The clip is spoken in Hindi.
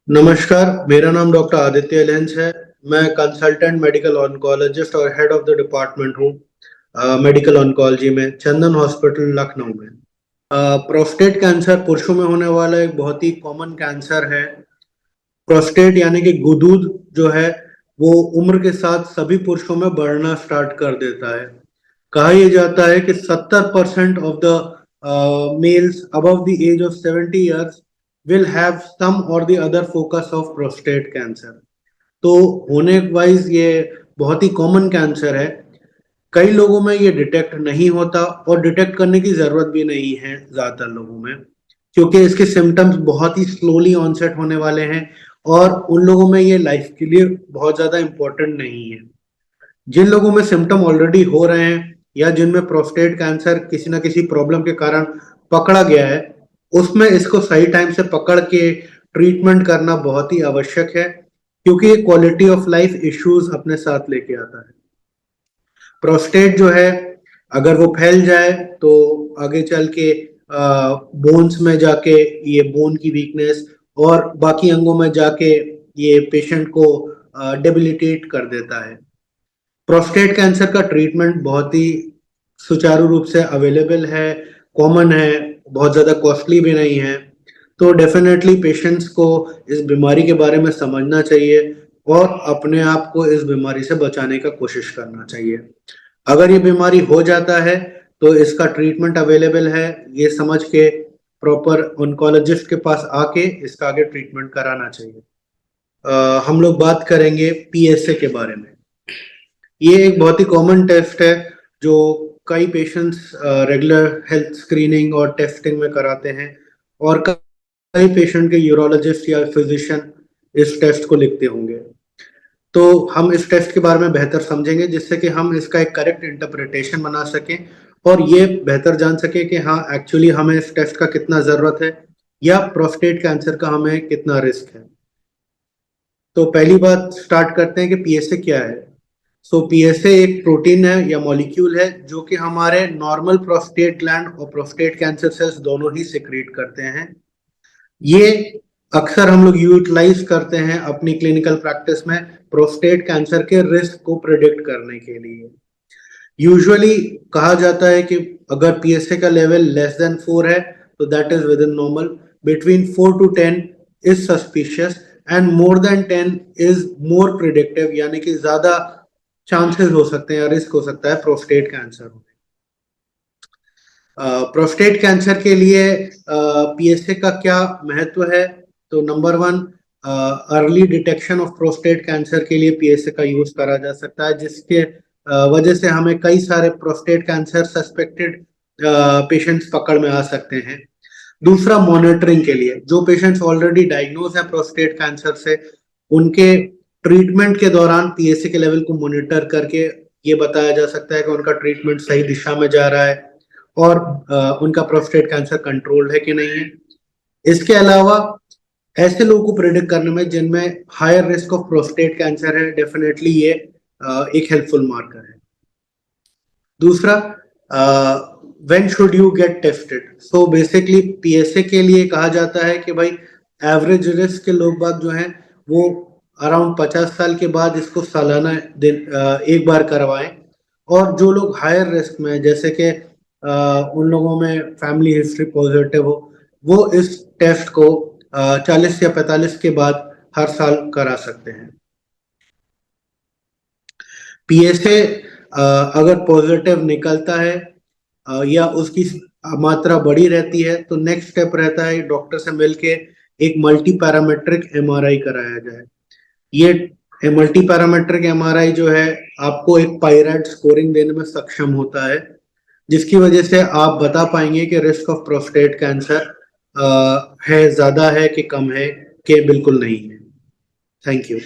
नमस्कार, मेरा नाम डॉक्टर आदित्य लेंस है। मैं कंसल्टेंट मेडिकल ऑन्कोलॉजिस्ट और हेड ऑफ द डिपार्टमेंट हूँ मेडिकल ऑन्कोलॉजी में चंदन हॉस्पिटल लखनऊ में। प्रोस्टेट कैंसर पुरुषों में होने वाला एक बहुत ही कॉमन कैंसर है। प्रोस्टेट यानी कि गुदूद जो है वो उम्र के साथ सभी पुरुषों में बढ़ना स्टार्ट कर देता है। कहा यह जाता है कि 70% of the males above the age of 70 years will have some or the other focus of prostate cancer. तो होने वाइज ये बहुत ही कॉमन कैंसर है। कई लोगों में ये डिटेक्ट नहीं होता और डिटेक्ट करने की जरूरत भी नहीं है ज्यादातर लोगों में, क्योंकि इसके सिम्टम्स बहुत ही स्लोली ऑनसेट होने वाले हैं और उन लोगों में ये लाइफ के लिए बहुत ज्यादा इंपॉर्टेंट नहीं है। जिन लोगों में सिम्टम ऑलरेडी हो रहे हैं या जिनमें प्रोस्टेट कैंसर किसी ना किसी प्रॉब्लम के कारण पकड़ा गया है, उसमें इसको सही टाइम से पकड़ के ट्रीटमेंट करना बहुत ही आवश्यक है, क्योंकि ये क्वालिटी ऑफ लाइफ इश्यूज अपने साथ लेके आता है। प्रोस्टेट जो है अगर वो फैल जाए तो आगे चल के बोन्स में जाके ये बोन की वीकनेस और बाकी अंगों में जाके ये पेशेंट को डेबिलिटेट कर देता है। प्रोस्टेट कैंसर का ट्रीटमेंट बहुत ही सुचारू रूप से अवेलेबल है, कॉमन है, बहुत ज़्यादा कॉस्टली भी नहीं है। तो डेफिनेटली पेशेंट्स को इस बीमारी के बारे में समझना चाहिए और अपने आप को इस बीमारी से बचाने का कोशिश करना चाहिए। अगर ये बीमारी हो जाता है तो इसका ट्रीटमेंट अवेलेबल है, ये समझ के प्रॉपर ऑन्कोलॉजिस्ट के पास आके इसका आगे ट्रीटमेंट कराना चाहिए। हम लोग बात करेंगे पीएसए के बारे में। ये एक बहुत ही कॉमन टेस्ट है जो कई पेशेंट्स रेगुलर हेल्थ स्क्रीनिंग और टेस्टिंग में कराते हैं और कई पेशेंट के यूरोलॉजिस्ट या फिजिशियन इस टेस्ट को लिखते होंगे। तो हम इस टेस्ट के बारे में बेहतर समझेंगे जिससे कि हम इसका एक करेक्ट इंटरप्रिटेशन बना सकें और ये बेहतर जान सकें कि हाँ एक्चुअली हमें इस टेस्ट का कितना ज़रूरत है या प्रोस्टेट कैंसर का हमें कितना रिस्क है। तो पहली बात स्टार्ट करते हैं कि पीएसए क्या है। सो पीएसए एक प्रोटीन है या मॉलिक्यूल है जो कि हमारे नॉर्मल प्रोस्टेट ग्लैंड और प्रोस्टेट कैंसर सेल्स दोनों ही सिक्रीट करते हैं। ये अक्सर हम लोग यूटिलाइज करते हैं अपनी क्लिनिकल प्रैक्टिस में प्रोस्टेट कैंसर के रिस्क को प्रिडिक्ट करने के लिए। यूजुअली कहा जाता है कि अगर पीएसए का लेवल लेस देन 4 है तो that is with in normal, between 4 to 10 is suspicious and more than 10 is more predictive, यानी कि ज्यादा चांसेस हो सकते हैं या रिस्क हो सकता है प्रोस्टेट कैंसर होने। प्रोस्टेट कैंसर के लिए पीएसए का क्या महत्व है? तो number 1, early detection of prostate cancer के लिए पीएसए का यूज करा जा सकता है, जिसके वजह से हमें कई सारे प्रोस्टेट कैंसर सस्पेक्टेड पेशेंट्स पकड़ में आ सकते हैं। दूसरा, मॉनिटरिंग के लिए जो पेशेंट्स ऑलरेडी डायग्नोज है प्रोस्टेट कैंसर से, उनके ट्रीटमेंट के दौरान पीएसए के लेवल को मॉनिटर करके ये बताया जा सकता है कि उनका ट्रीटमेंट सही दिशा में जा रहा है और उनका प्रोस्टेट कैंसर कंट्रोल्ड है कि नहीं है। इसके अलावा ऐसे लोगों को प्रिडिक्ट करने में जिनमें higher risk of prostate cancer है, डेफिनेटली ये एक हेल्पफुल मार्कर है। दूसरा, when should you get tested? So basically PSA के लिए कहा जाता है कि भाई एवरेज रिस्क के लोग बाग जो हैं वो अराउंड 50 साल के बाद इसको सालाना एक बार करवाएं, और जो लोग हायर रिस्क में जैसे कि उन लोगों में फैमिली हिस्ट्री पॉजिटिव हो, वो इस टेस्ट को 40 या 45 के बाद हर साल करा सकते हैं। पीएसए अगर पॉजिटिव निकलता है या उसकी मात्रा बड़ी रहती है तो नेक्स्ट स्टेप रहता है डॉक्टर से मिलके एक मल्टी पैरामेट्रिक एमआरआई कराया जाए। ये मल्टी पैरामेट्रिक एमआरआई जो है आपको एक पाइराइट स्कोरिंग देने में सक्षम होता है, जिसकी वजह से आप बता पाएंगे कि रिस्क ऑफ प्रोस्टेट कैंसर है, ज्यादा है कि कम है कि बिल्कुल नहीं है। Thank you.